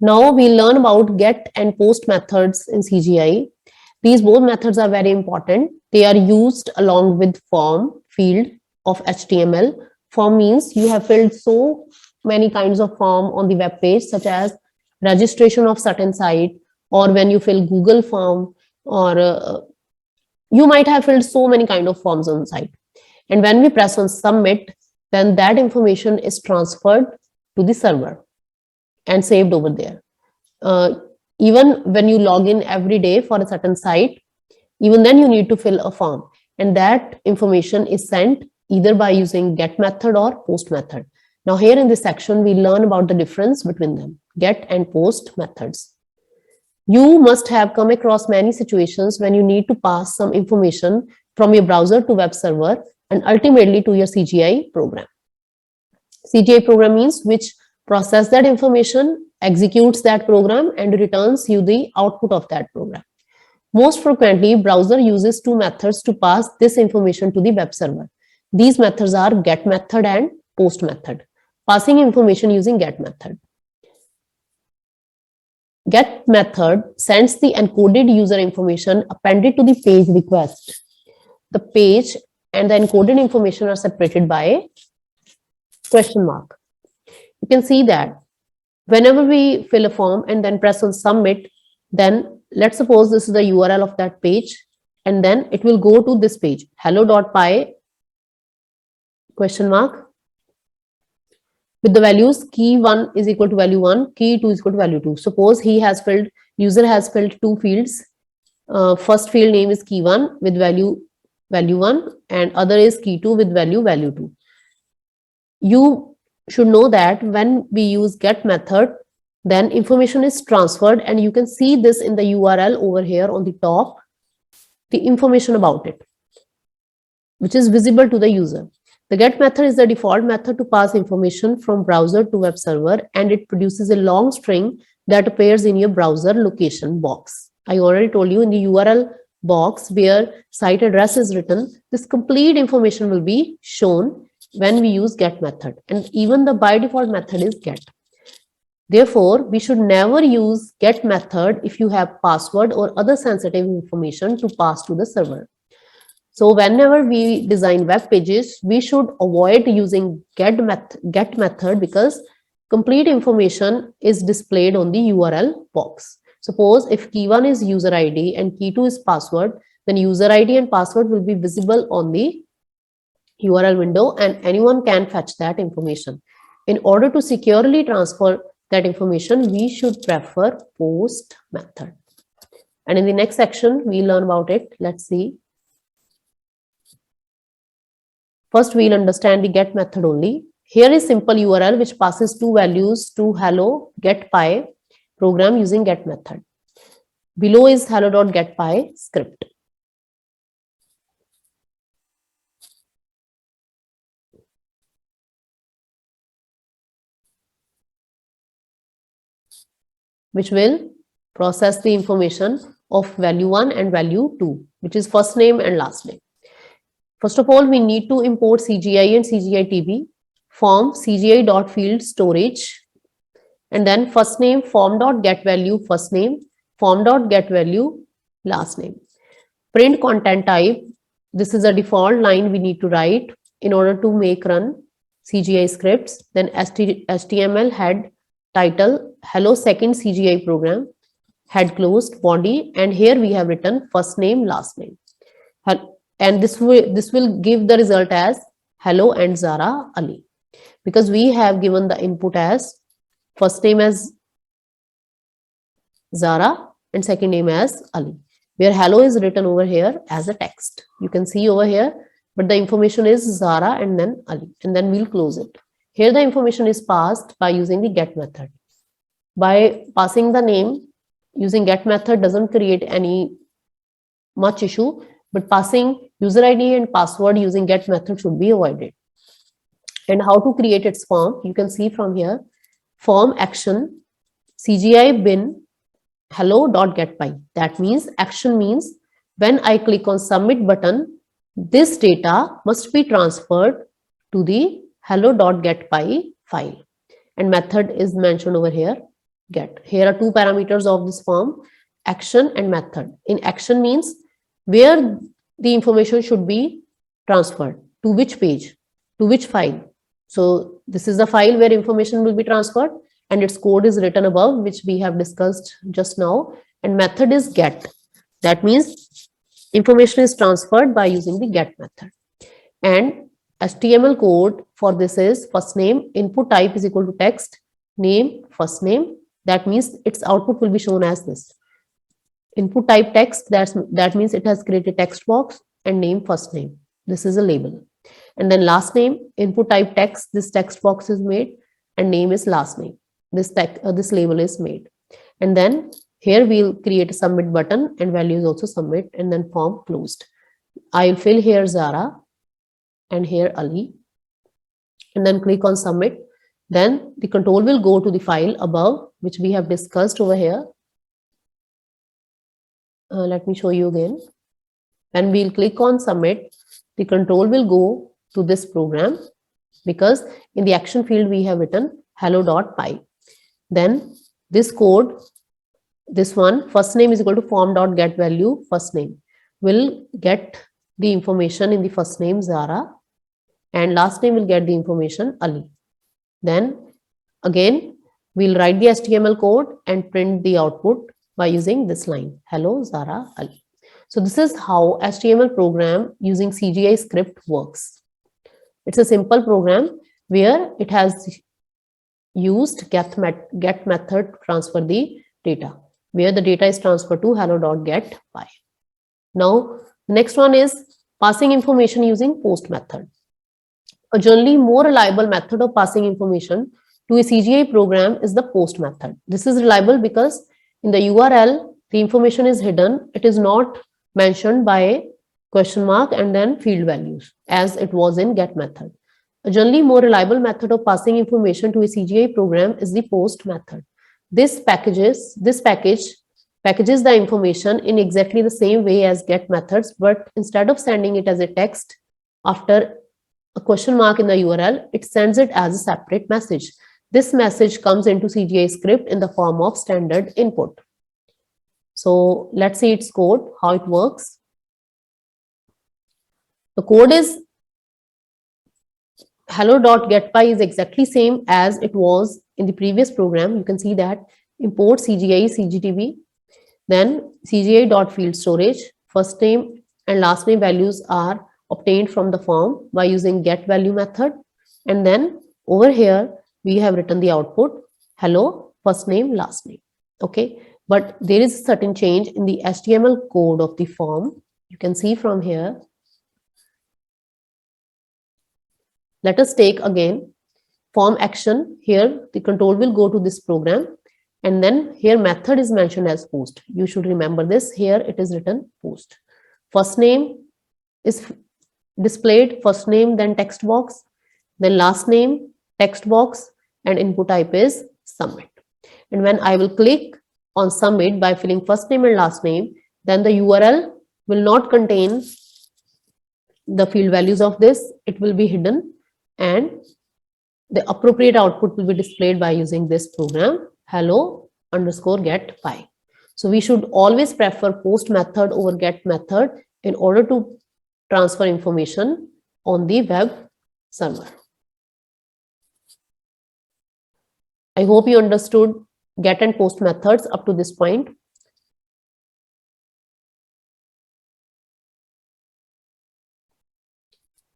Now we learn about get and post methods in CGI. These both methods are very important. They are used along with form field of HTML. Form means you have filled so many kinds of form on the web page, such as registration of certain site, or when you fill Google form, or you might have filled so many kind of forms on site. And when we press on submit, then that information is transferred to the server and saved over there. Even when you log in every day for a certain site, even then you need to fill a form, and that information is sent either by using get method or post method. Now here in this section, we learn about the difference between them, get and post methods. You must have come across many situations when you need to pass some information from your browser to web server and ultimately to your CGI program. CGI program means which process that information, executes that program, and returns you the output of that program. Most frequently, browser uses two methods to pass this information to the web server. These methods are get method and post method. Passing information using get method. Get method sends the encoded user information appended to the page request. The page and the encoded information are separated by a question mark. You can see that whenever we fill a form and then press on submit, then let's suppose this is the URL of that page, and then it will go to this page, hello.py question mark with the values key 1 is equal to value 1, key 2 is equal to value 2. Suppose user has filled two fields. First field name is key 1 with value 1, and other is key 2 with value 2. You should know that when we use get method, then information is transferred, and you can see this in the URL over here on the top, the information about it, which is visible to the user. The get method is the default method to pass information from browser to web server, and it produces a long string that appears in your browser location box. I already told you in the URL box where site address is written, this complete information will be shown when we use get method, and even the by default method is get. Therefore, we should never use get method if you have password or other sensitive information to pass to the server. So whenever we design web pages, we should avoid using get method because complete information is displayed on the URL box. Suppose if key 1 is user ID and key 2 is password, then user ID and password will be visible on the URL window, and anyone can fetch that information. In order to securely transfer that information, we should prefer post method. And in the next section, we learn about it. Let's see. First, we'll understand the get method only. Here is simple URL which passes two values to hello get.py program using get method. Below is hello.getpy script. Which will process the information of value 1 and value 2, which is first name and last name. First of all, we need to import CGI and CGI-TB, form CGI.field storage, and then first name form.getValue first name, form.getValue last name. Print content type, this is a default line we need to write in order to make run CGI scripts. Then HTML head title, hello second CGI program, head closed, body, and here we have written first name, last name. And this will give the result as hello and Zara Ali, because we have given the input as first name as Zara and second name as Ali, where hello is written over here as a text. You can see over here, but the information is Zara and then Ali, and then we'll close it. Here the information is passed by using the get method. By passing the name using get method doesn't create any much issue, but passing user ID and password using get method should be avoided. And how to create its form, you can see from here, form action CGI bin hello.getpy. That means action means when I click on submit button, this data must be transferred to the hello.getpy file, and method is mentioned over here. get. Here are two parameters of this form, action and method. In action means where the information should be transferred, to which page, to which file. So this is the file where information will be transferred, and its code is written above, which we have discussed just now. And method is get. That means information is transferred by using the get method. And HTML code for this is first name, input type is equal to text, name, first name. That means its output will be shown as this. Input type text, that means it has created text box, and name, first name. This is a label. And then last name, input type text, this text box is made, and name is last name. This label is made. And then here we'll create a submit button, and value is also submit, and then form closed. I'll fill here Zara and here Ali, and then click on submit. Then the control will go to the file above, which we have discussed over here. Let me show you again. When we'll click on submit, the control will go to this program, because in the action field we have written hello.py. Then this code, this one, first name is equal to form.getValue first name, will get the information in the first name Zara, and last name will get the information Ali. Then again we'll write the HTML code and print the output by using this line, hello Zara Ali. So this is how HTML program using CGI script works. It's a simple program where it has used get method to transfer the data, where the data is transferred to hello.getPy. Now next one is passing information using post method. A generally more reliable method of passing information to a CGI program is the post method. This is reliable because in the URL, the information is hidden. It is not mentioned by a question mark and then field values as it was in get method. A generally more reliable method of passing information to a CGI program is the post method. This package packages the information in exactly the same way as get methods, but instead of sending it as a text after a question mark in the URL, it sends it as a separate message. This message comes into CGI script in the form of standard input. So let's see its code, how it works. The code is hello.getPy is exactly same as it was in the previous program. You can see that import CGI CGTB, then CGI.field storage, first name and last name values are obtained from the form by using getValue method, and then over here we have written the output hello first name last name. Okay, but there is a certain change in the HTML code of the form. You can see from here. Let us take again form action. Here the control will go to this program, and then here method is mentioned as post. You should remember this. Here it is written post. First name is displayed, first name, then text box, then last name, text box, and input type is submit. And when I will click on submit by filling first name and last name, then the URL will not contain the field values of this. It will be hidden, and the appropriate output will be displayed by using this program hello_getPy. So we should always prefer post method over get method in order to transfer information on the web server. I hope you understood get and post methods up to this point.